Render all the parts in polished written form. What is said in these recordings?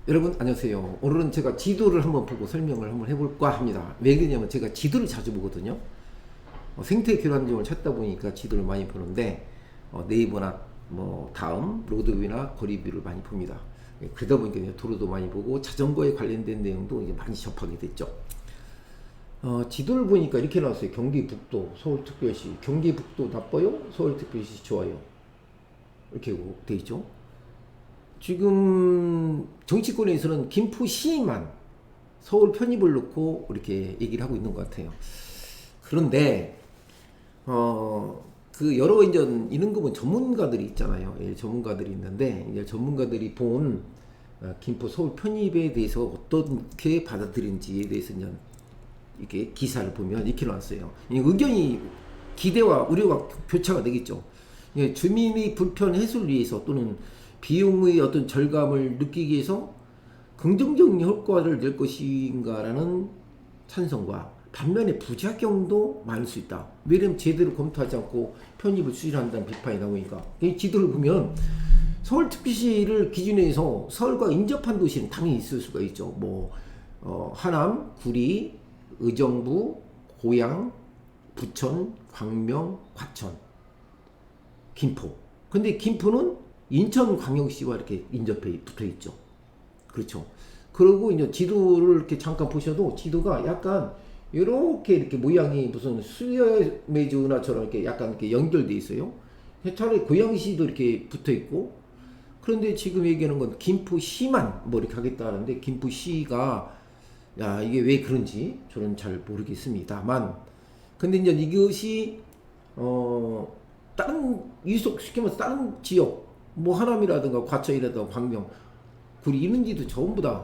여러분 안녕하세요. 오늘은 제가 지도를 한번 보고 설명을 한번 해볼까 합니다. 왜 그러냐면 제가 지도를 자주 보거든요. 생태 교란종을 찾다 보니까 지도를 많이 보는데 네이버나 뭐 다음 로드뷰나 거리뷰를 많이 봅니다. 그러다 보니까 이제 도로도 많이 보고 자전거에 관련된 내용도 이제 많이 접하게 됐죠. 지도를 보니까 이렇게 나왔어요. 경기 북도 서울특별시. 경기 북도 나빠요? 서울특별시 좋아요. 이렇게 돼 있죠. 지금 정치권에서는 김포시만 서울 편입을 놓고 이렇게 얘기를 하고 있는 것 같아요. 그런데 그 여러 이제 이런 거 보면 전문가들이 있잖아요. 예, 전문가들이 있는데 이제 전문가들이 본 김포 서울 편입에 대해서 어떻게 받아들인지에 대해서 이제 이렇게 기사를 보면 이렇게 나왔어요. 의견이 기대와 우려가 교차가 되겠죠. 예, 주민의 불편 해소를 위해서 또는 비용의 어떤 절감을 느끼기 위해서 긍정적인 효과를 낼 것인가라는 찬성과 반면에 부작용도 많을 수 있다. 왜냐면 제대로 검토하지 않고 편입을 추진한다는 비판이 나오니까. 이 지도를 보면 서울특별시를 기준으로 해서 서울과 인접한 도시는 당연히 있을 수가 있죠. 뭐 하남, 구리, 의정부, 고양, 부천, 광명, 과천, 김포. 근데 김포는 인천광역시와 이렇게 인접해 붙어 있죠. 그렇죠. 그리고 이제 지도를 이렇게 잠깐 보셔도 지도가 약간 이렇게 모양이 무슨 수여매주나처럼 이렇게 약간 이렇게 연결돼 있어요. 차라리 고양시도 이렇게 붙어 있고. 그런데 지금 얘기하는 건 김포시만 뭐 이렇게 하겠다는데 김포시가 야 이게 왜 그런지 저는 잘 모르겠습니다만. 근데 이제 이것이 다른 이속시키면서 다른 지역 뭐 하남이라든가 과천이라든가 광명, 구리 이런 데도 전부 다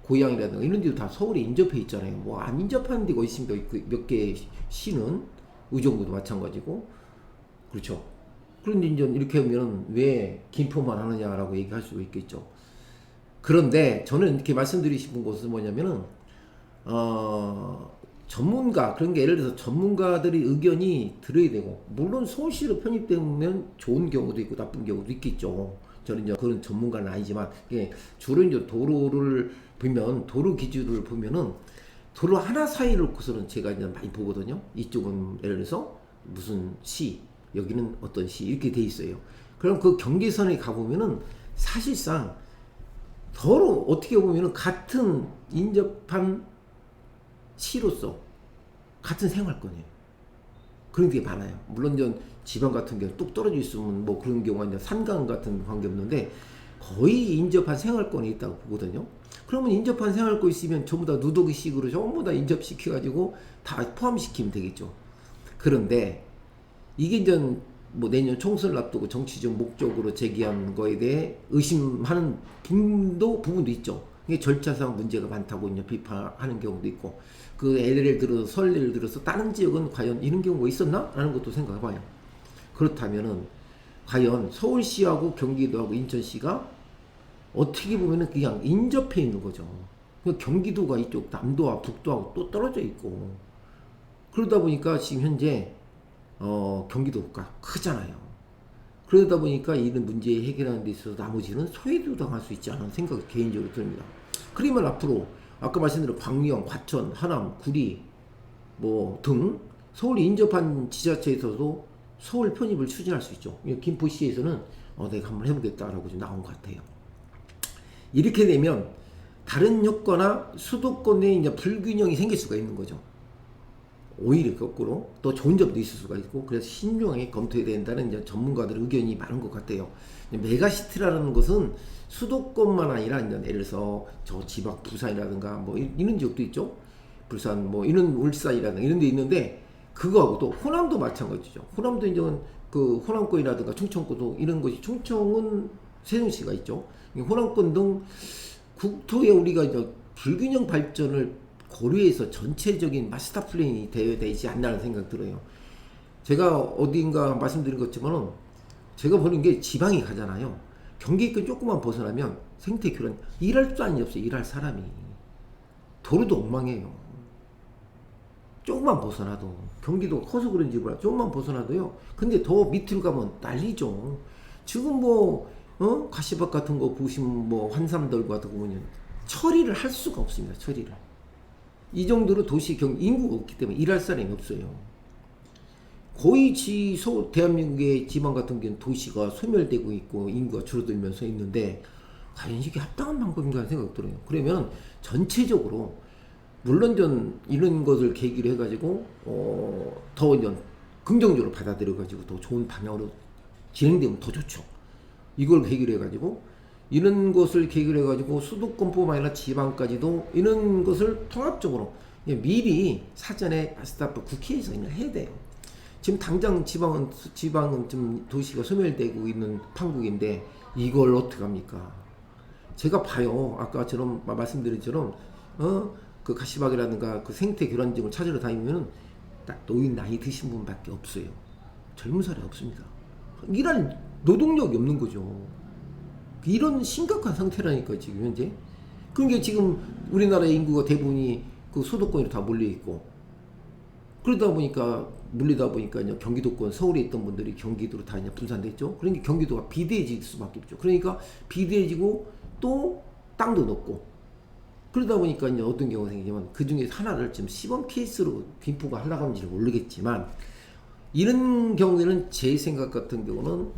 고양이라든가 이런 데도 다 서울에 인접해 있잖아요. 뭐 안 인접하는 데가 있습니다. 몇 개 시는 의정부도 마찬가지고 그렇죠. 그런데 이제 이렇게 하면 왜 김포만 하느냐라고 얘기할 수가 있겠죠. 그런데 저는 이렇게 말씀드리고 싶은 것은 뭐냐면은 전문가 그런 게 예를 들어서 전문가들의 의견이 들어야 되고 물론 서울시로 편입되면 좋은 경우도 있고 나쁜 경우도 있겠죠. 저는 이제 그런 전문가는 아니지만 주로 이제 도로를 보면 도로 기준을 보면은 도로 하나 사이를 놓고서는 제가 이제 많이 보거든요. 이쪽은 예를 들어서 무슨 시 여기는 어떤 시 이렇게 돼 있어요. 그럼 그 경계선에 가보면은 사실상 서로 어떻게 보면은 같은 인접한 시로서 같은 생활권이에요. 그런 게 많아요. 물론 전 지방 같은 경우 뚝 떨어져 있으면 뭐 그런 경우가 이제 산강 같은 관계 없는데 거의 인접한 생활권이 있다고 보거든요. 그러면 인접한 생활권이 있으면 전부 다 누더기식으로 전부 다 인접시켜가지고 다 포함시키면 되겠죠. 그런데 이게 이제 뭐 내년 총선을 앞두고 정치적 목적으로 제기한 거에 대해 의심하는 부분도 있죠. 이게 절차상 문제가 많다고 이제 비판하는 경우도 있고, 그 예를 들어서 설례를 들어서 다른 지역은 과연 이런 경우가 있었나? 라는 것도 생각해봐요. 그렇다면은 과연 서울시하고 경기도하고 인천시가 어떻게 보면은 그냥 인접해 있는 거죠. 경기도가 이쪽 남도와 북도하고 또 떨어져 있고, 그러다 보니까 지금 현재 경기도가 크잖아요. 그러다 보니까 이런 문제 해결하는 데 있어서 나머지는 소외도 당할 수 있지 않은 생각이 개인적으로 듭니다. 그러면 앞으로 아까 말씀드린 광명, 과천, 하남, 구리 뭐 등 서울이 인접한 지자체에서도 서울 편입을 추진할 수 있죠. 김포시에서는 내가 한번 해보겠다라고 좀 나온 것 같아요. 이렇게 되면 다른 효과나 수도권 내에 이제 불균형이 생길 수가 있는 거죠. 오히려 거꾸로 또 좋은 점도 있을 수가 있고, 그래서 신중하게 검토해야 된다는 이제 전문가들 의견이 많은 것 같아요. 메가시티라는 것은 수도권만 아니라 이제 예를 들어서 저 지방 부산이라든가 뭐 이런 지역도 있죠. 부산 뭐 이런 울산이라든가 이런 데 있는데 그거하고 또 호남도 마찬가지죠. 호남도 이제 그 호남권이라든가 충청권도 이런 것이 충청은 세종시가 있죠. 호남권 등 국토에 우리가 이제 불균형 발전을 고려해서 전체적인 마스터 플랜이 되어야 되지 않나는 생각 들어요. 제가 어딘가 말씀드린 것처럼 제가 보는 게 지방이 가잖아요. 경기권 조금만 벗어나면 생태 교란 일할 사람이 없어요. 일할 사람이. 도로도 엉망이에요. 조금만 벗어나도 경기도 커서 그런지 몰라 조금만 벗어나도요. 근데 더 밑으로 가면 난리죠. 지금 뭐 가시밭 같은 거 보시면 뭐 환삼들 같은 거 보면 처리를 할 수가 없습니다. 처리를. 이 정도로 도시 인구가 없기 때문에 일할 사람이 없어요. 거의 대한민국의 지방 같은 경우는 도시가 소멸되고 있고 인구가 줄어들면서 있는데 과연 이게 합당한 방법인가 하는 생각이 들어요. 그러면 전체적으로 물론 전 이런 것을 계기로 해가지고 더 이제 긍정적으로 받아들여가지고 더 좋은 방향으로 진행되면 더 좋죠. 이걸 계기로 해가지고 이런 것을 계기로 해가지고 수도권뿐만 아니라 지방까지도 이런 것을 통합적으로 미리 사전에 스타프 국회에서 해야 돼요. 지금 당장 지방은 좀 도시가 소멸되고 있는 판국인데 이걸 어떻게 합니까? 제가 봐요. 아까처럼 말씀드린 처럼 그 가시박이라든가 그 생태 교란증을 찾으러 다니면은 딱 노인 나이 드신 분밖에 없어요. 젊은 사람이 없습니다. 일할 노동력이 없는 거죠. 이런 심각한 상태라니까 지금 현재. 그러니까 지금 우리나라의 인구가 대부분이 그 수도권으로 다 몰려 있고 그러다 보니까 물리다 보니까 경기도권 서울에 있던 분들이 경기도로 다 이제 분산됐죠. 그러니까 경기도가 비대해질 수밖에 없죠. 그러니까 비대해지고 또 땅도 높고 그러다 보니까 이제 어떤 경우가 생기냐면 그 중에 하나를 지금 시범 케이스로 김포가 하려고 하는지 모르겠지만 이런 경우에는 제 생각 같은 경우는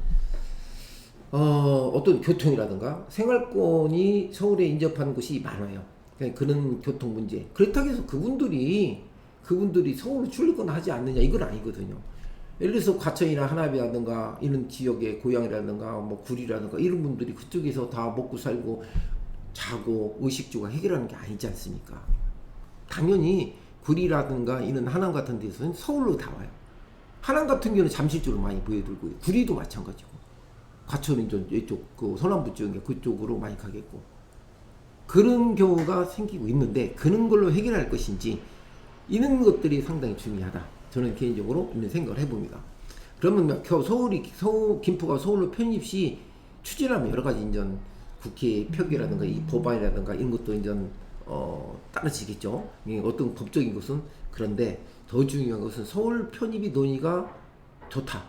어떤 교통이라든가 생활권이 서울에 인접한 곳이 많아요. 그러니까 그런 교통 문제. 그렇다고 해서 그분들이 서울로 출근하지 않느냐 이건 아니거든요. 예를 들어서 과천이나 하남이라든가 이런 지역의 고향이라든가 뭐 구리라든가 이런 분들이 그쪽에서 다 먹고 살고 자고 의식주가 해결하는 게 아니지 않습니까? 당연히 구리라든가 이런 하남 같은 데서는 서울로 다 와요. 하남 같은 경우는 잠실쪽으로 많이 보여들고 구리도 마찬가지고 과천은 좀 이쪽 그 서남부 쪽에 그쪽으로 많이 가겠고 그런 경우가 생기고 있는데 그런 걸로 해결할 것인지 이런 것들이 상당히 중요하다. 저는 개인적으로 이런 생각을 해봅니다. 그러면 김포가 서울로 편입 시 추진하면 여러 가지 인전 국회 표결이라든가 이 법안이라든가 이런 것도 인전 따라지겠죠. 어떤 법적인 것은 그런데 더 중요한 것은 서울 편입이 논의가 좋다.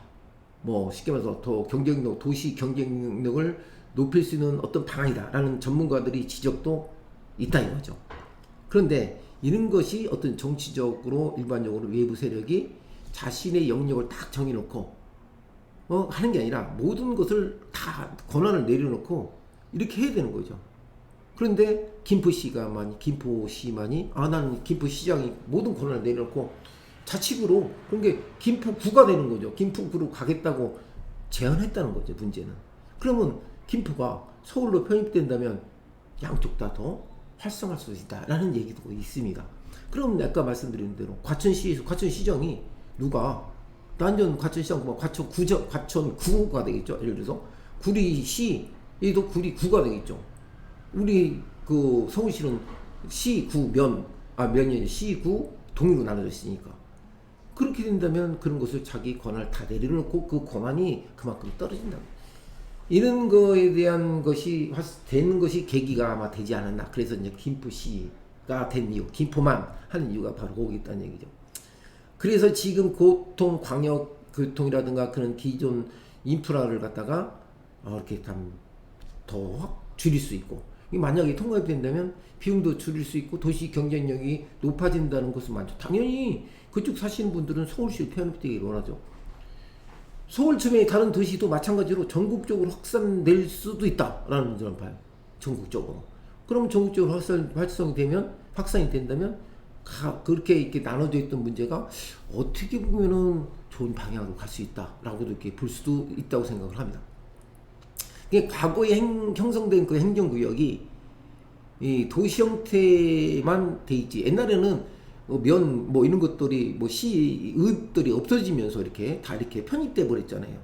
뭐 쉽게 말해서 더 경쟁력, 도시 경쟁력을 높일 수 있는 어떤 방안이다라는 전문가들이 지적도 있다 이거죠. 그런데 이런 것이 어떤 정치적으로 일반적으로 외부 세력이 자신의 영역을 딱 정해놓고 하는 게 아니라 모든 것을 다 권한을 내려놓고 이렇게 해야 되는 거죠. 그런데 김포시만이 나는 김포시장이 모든 권한을 내려놓고 자치구로 그러니까 김포구가 되는 거죠. 김포구로 가겠다고 제안했다는 거죠. 문제는. 그러면 김포가 서울로 편입된다면 양쪽 다 더 활성화할 수 있다라는 얘기도 있습니다. 그럼 아까 말씀드린 대로 과천시정이 누가 단전 과천시장 과천구가 되겠죠. 예를 들어서 구리시에도 구리구가 되겠죠. 우리 그 서울시는 면이 시구 동으로 나눠져 있으니까 그렇게 된다면 그런 것을 자기 권한을 다 내려놓고 그 권한이 그만큼 떨어진다. 이런 거에 대한 것이 되는 것이 계기가 아마 되지 않았나. 그래서 이제 김포시가 된 이유, 김포만 하는 이유가 바로 거기 있다는 얘기죠. 그래서 지금 광역교통이라든가 그런 기존 인프라를 갖다가 이렇게 더 확 줄일 수 있고, 만약에 통합이 된다면 비용도 줄일 수 있고 도시 경쟁력이 높아진다는 것은 많죠. 당연히 그쪽 사시는 분들은 서울시로 편입되기를 원하죠. 서울쯤에 다른 도시도 마찬가지로 전국적으로 확산될 수도 있다라는 저는 봐요. 전국적으로. 그럼 전국적으로 확산이 된다면 그렇게 이렇게 나눠져 있던 문제가 어떻게 보면은 좋은 방향으로 갈 수 있다라고도 이렇게 볼 수도 있다고 생각을 합니다. 과거에 형성된 그 행정구역이 이 도시 형태만 돼 있지. 옛날에는 이런 것들이 시읍들이 없어지면서 이렇게 다 이렇게 편입돼 버렸잖아요.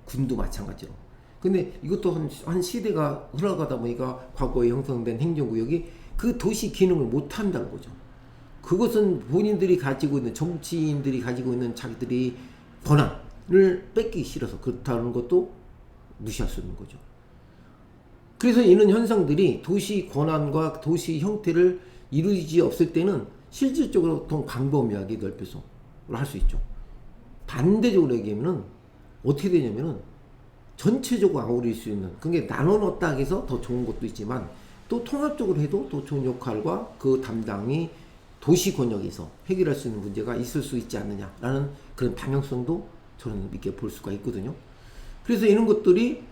군도 마찬가지로. 근데 이것도 한 시대가 흘러가다 보니까 과거에 형성된 행정구역이 그 도시 기능을 못 한다는 거죠. 그것은 본인들이 가지고 있는 정치인들이 가지고 있는 자기들이 권한을 뺏기 싫어서 그렇다는 것도 무시할 수 없는 거죠. 그래서 이런 현상들이 도시 권한과 도시 형태를 이루어지지 없을 때는 실질적으로 더 광범위하게 넓혀서 할 수 있죠. 반대적으로 얘기하면은 어떻게 되냐면은 전체적으로 아우릴 수 있는, 그게 나눠 넣었다 해서 더 좋은 것도 있지만 또 통합적으로 해도 더 좋은 역할과 그 담당이 도시 권역에서 해결할 수 있는 문제가 있을 수 있지 않느냐라는 그런 방향성도 저는 이렇게 볼 수가 있거든요. 그래서 이런 것들이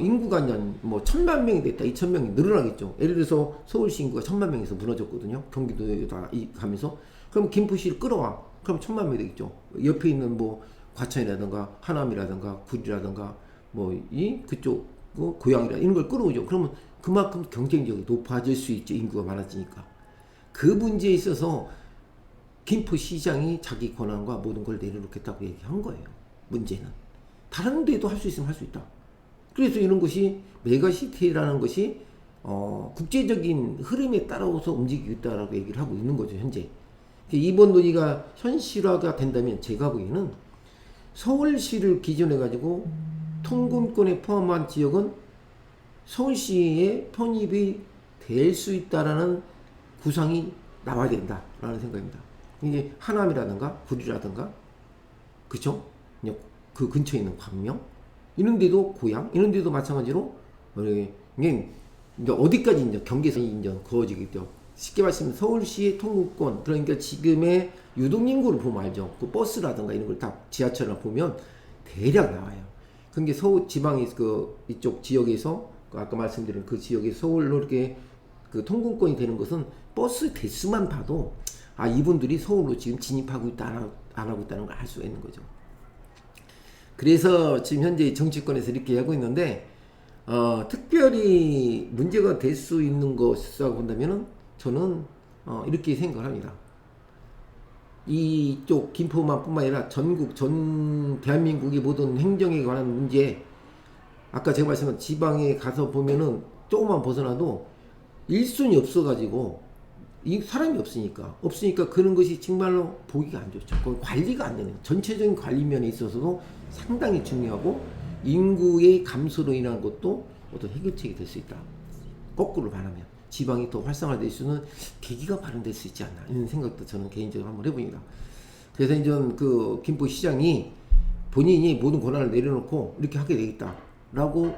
인구가 뭐 1,000만 명이 됐다, 2,000명이 늘어나겠죠. 예를 들어서 서울시 인구가 1,000만 명에서 무너졌거든요. 경기도에다 가면서. 그럼 김포시를 끌어와. 그럼 1,000만 명이 되겠죠. 옆에 있는 뭐 과천이라든가 하남이라든가 구리라든가 뭐 이 그쪽 고양이라 이런 걸 끌어오죠. 그러면 그만큼 경쟁력이 높아질 수 있죠. 인구가 많아지니까. 그 문제에 있어서 김포시장이 자기 권한과 모든 걸 내려놓겠다고 얘기한 거예요. 문제는. 다른 데도 할 수 있으면 할 수 있다. 그래서 이런 것이 메가시티라는 것이 국제적인 흐름에 따라서 움직이고 있다라고 얘기를 하고 있는 거죠. 현재. 이번 논의가 현실화가 된다면 제가 보기에는 서울시를 기준해 가지고 통근권에 포함한 지역은 서울시에 편입이 될 수 있다라는 구상이 나와야 된다라는 생각입니다. 이게 하남이라든가 구리라든가 그쵸? 그 근처에 있는 광명 이런 데도 고양 이런 데도 마찬가지로 이게 어디까지 이제 경계선이 이제 그어지겠죠. 쉽게 말씀하면 서울시의 통근권, 그러니까 지금의 유동인구를 보면 알죠. 그 버스라든가 이런 걸 다 지하철을 보면 대략 나와요. 그게 서울 지방의 그 이쪽 지역에서 아까 말씀드린 그 지역에서 서울로 이렇게 그 통근권이 되는 것은 버스 대수만 봐도 아 이분들이 서울로 지금 진입하고 있다 안 하고 있다는 걸 알 수가 있는 거죠. 그래서 지금 현재 정치권에서 이렇게 하고 있는데 특별히 문제가 될 수 있는 것이라고 본다면은 저는 이렇게 생각을 합니다. 이쪽 김포만 뿐만 아니라 전 대한민국의 모든 행정에 관한 문제, 아까 제가 말씀한 지방에 가서 보면은 조금만 벗어나도 일손이 없어가지고 사람이 없으니까 그런 것이 정말로 보기가 안 좋죠. 거기 관리가 안 되는, 전체적인 관리 면에 있어서도 상당히 중요하고 인구의 감소로 인한 것도 어떤 해결책이 될 수 있다. 거꾸로 말하면 지방이 더 활성화될 수 있는 계기가 마련될 수 있지 않나 이런 생각도 저는 개인적으로 한번 해봅니다. 그래서 이제 그 김포시장이 본인이 모든 권한을 내려놓고 이렇게 하게 되겠다라고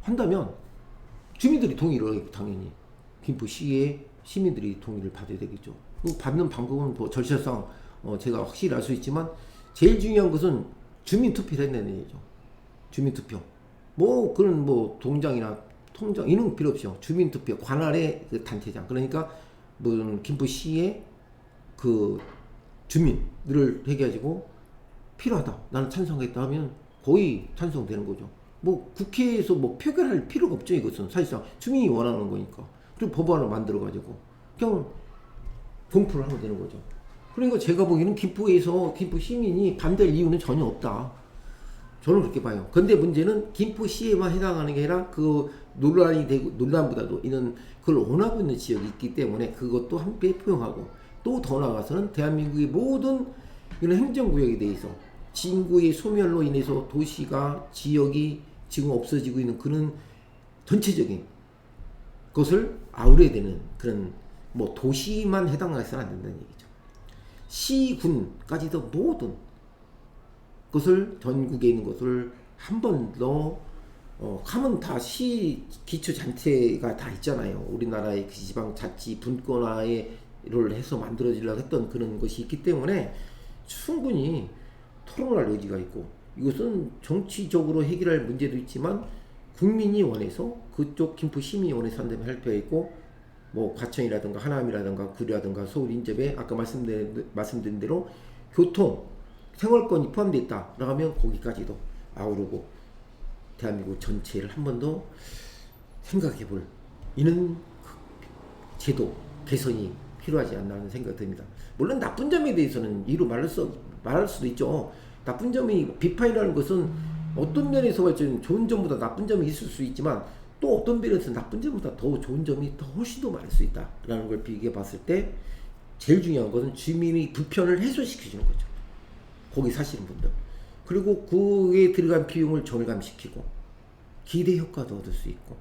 한다면 주민들이 동의를 하겠고 당연히 김포시의 시민들이 동의를 받아야 되겠죠. 받는 방법은 뭐 절차상 제가 확실히 알 수 있지만 제일 중요한 것은 주민투표를 해내는 얘기죠. 주민투표. 뭐 그런 뭐 동장이나 통장 이런 거 필요 없죠. 주민투표 관할의 그 단체장, 그러니까 뭐 김포시의 그 주민들을 해가지고 필요하다, 나는 찬성하겠다 하면 거의 찬성되는 거죠. 뭐 국회에서 뭐 표결할 필요가 없죠. 이것은 사실상 주민이 원하는 거니까. 그리고 법안을 만들어 가지고 그냥 공포를 하면 되는 거죠. 그러니까 제가 보기에는 김포에서 김포 시민이 반대할 이유는 전혀 없다. 저는 그렇게 봐요. 근데 문제는 김포시에만 해당하는 게 아니라 그 논란이 되고, 논란보다도 이런 그걸 원하고 있는 지역이 있기 때문에 그것도 함께 포용하고, 또 더 나아가서는 대한민국의 모든 이런 행정구역에 대해서 인구의 소멸로 인해서 도시가 지역이 지금 없어지고 있는 그런 전체적인 것을 아우려야 되는 그런 뭐 도시만 해당해서는 안 된다는 얘기죠. 시군까지도 모든 것을 전국에 있는 것을 한 번 더 하면 다 시 기초자치가 다 있잖아요. 우리나라의 그 지방자치 분권화를 해서 만들어지려고 했던 그런 것이 있기 때문에 충분히 토론할 여지가 있고, 이것은 정치적으로 해결할 문제도 있지만 국민이 원해서 그쪽 김포 시민이 원해서 한다면 할 필요가 있고, 뭐 과천이라든가 하남이라든가 구리라든가 서울 인접에 아까 말씀드린 대로 교통 생활권이 포함되어 있다라고 하면 거기까지도 아우르고 대한민국 전체를 한 번 더 생각해 볼 이런 제도 개선이 필요하지 않나 하는 생각이 듭니다. 물론 나쁜 점에 대해서는 이루 말할 수도 있죠. 나쁜 점이, 비판이라는 것은 어떤 면에서 볼지는 좋은 점보다 나쁜 점이 있을 수 있지만 또 어떤 면에서 나쁜 점보다 더 좋은 점이 더 훨씬 더 많을 수 있다라는 걸 비교해 봤을 때 제일 중요한 것은 주민의 불편을 해소시켜주는 거죠. 거기 사시는 분들. 그리고 그에 들어간 비용을 절감시키고 기대 효과도 얻을 수 있고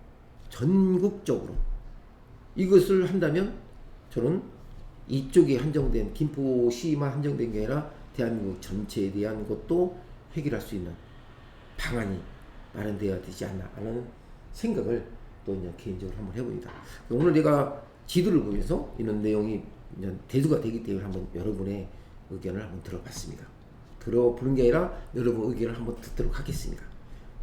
전국적으로 이것을 한다면 저는 이쪽에 한정된 김포시만 한정된 게 아니라 대한민국 전체에 대한 것도 해결할 수 있는 방안이 마련되어야 되지 않나 하는 생각을 또 이제 개인적으로 한번 해봅니다. 오늘 내가 지도를 보면서 이런 내용이 이제 대두가 되기 때문에 한번 여러분의 의견을 한번 들어봤습니다. 들어보는 게 아니라 여러분 의견을 한번 듣도록 하겠습니다.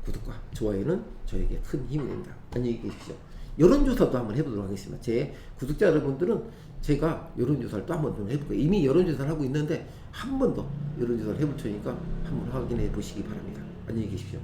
구독과 좋아요는 저에게 큰 힘이 됩니다. 안녕히 계십시오. 여론조사도 한번 해보도록 하겠습니다. 제 구독자 여러분들은 제가 여론조사를 또 한번 해볼 거예요. 이미 여론조사를 하고 있는데 한 번 더 여론조사를 해볼 테니까 한번 확인해 보시기 바랍니다. 안녕히 계십시오.